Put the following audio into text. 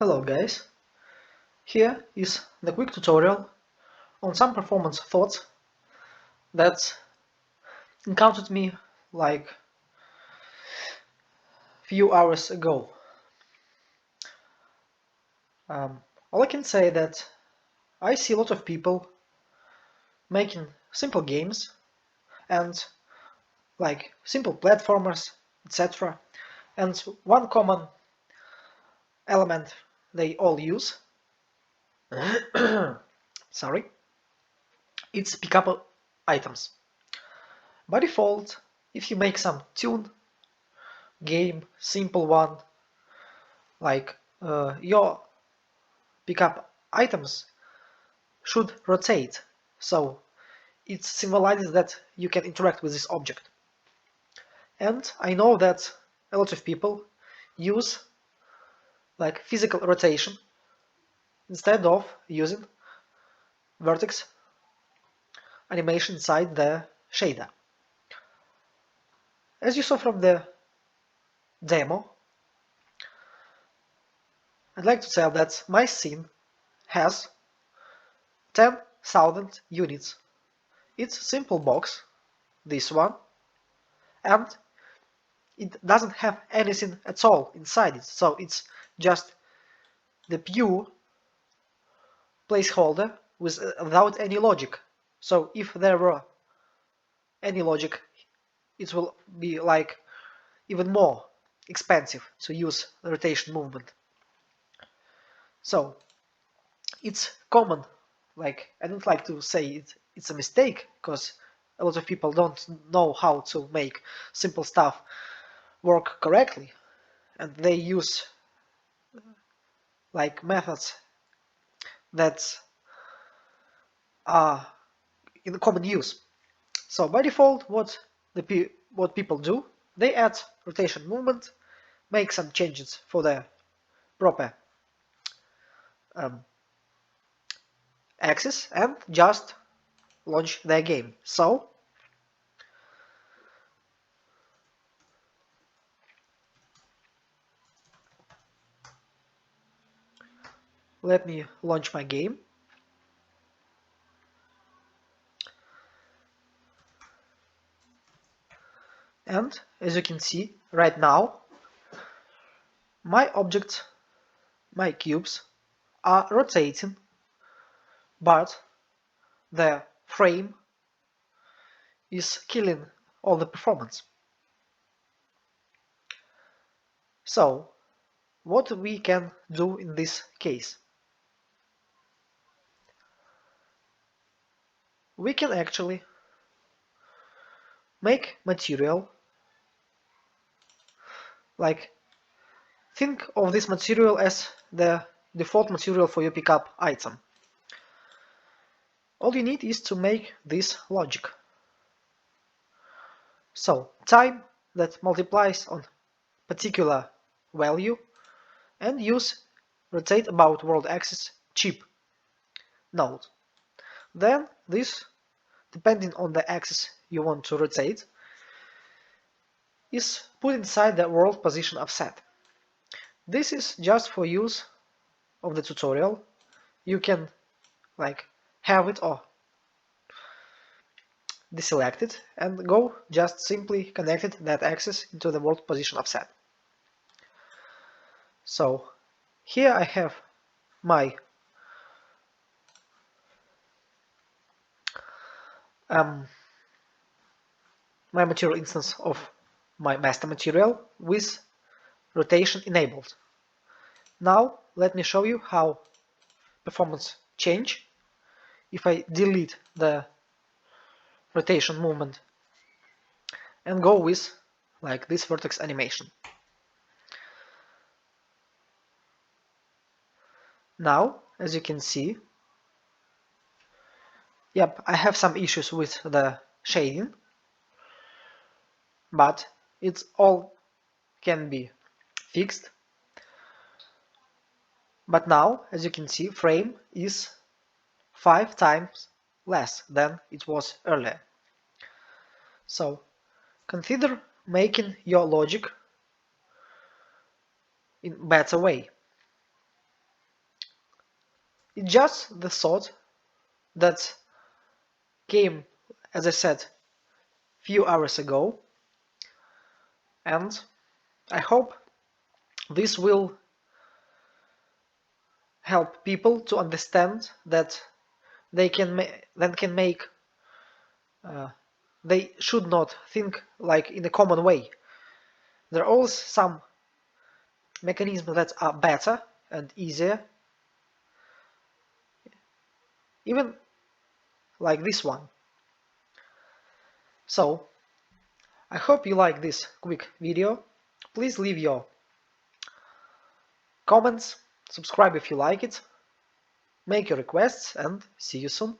Hello guys, here is the quick tutorial on some performance thoughts that encountered me like few hours ago. All I can say that I see a lot of people making simple games and like simple platformers, etc. And one common element they all use, sorry, it's pick up items. By default, if you make some tune game, simple one, like your pickup items should rotate, so it symbolizes that you can interact with this object. And I know that a lot of people use like physical rotation instead of using Vertex animation inside the shader. As you saw from the demo, I'd like to tell that my scene has 10,000 units. It's a simple box, this one, and it doesn't have anything at all inside it, so it's just the pure placeholder without any logic. So if there were any logic, it will be like even more expensive to use the rotation movement. So it's common, like I don't like to say it's a mistake, because a lot of people don't know how to make simple stuff work correctly, and they use like methods that are in common use. So by default, what people do, they add rotation movement, make some changes for the proper axis, and just launch their game. So let me launch my game. And as you can see right now, my objects, my cubes, are rotating, but the frame is killing all the performance. So what we can do in this case? We can actually make material, like think of this material as the default material for your pickup item. All you need is to make this logic. So time that multiplies on particular value, and use rotate about world axis chip node. Then this, depending on the axis you want to rotate, is put inside the world position offset. This is just for use of the tutorial. You can like have it or deselect it and go just simply connected that axis into the world position offset. So here I have my my material instance of my master material with rotation enabled. Now let me show you how performance change if I delete the rotation movement and go with like this vertex animation. Now, as you can see, yep, I have some issues with the shading, but it's all can be fixed. But now, as you can see, frame is 5 times less than it was earlier. So consider making your logic in better way. It's just the thought that came, as I said, few hours ago, and I hope this will help people to understand that they can make they should not think like in a common way. There are always some mechanisms that are better and easier, even like this one. So I hope you like this quick video. Please leave your comments, subscribe if you like it, make your requests, and see you soon.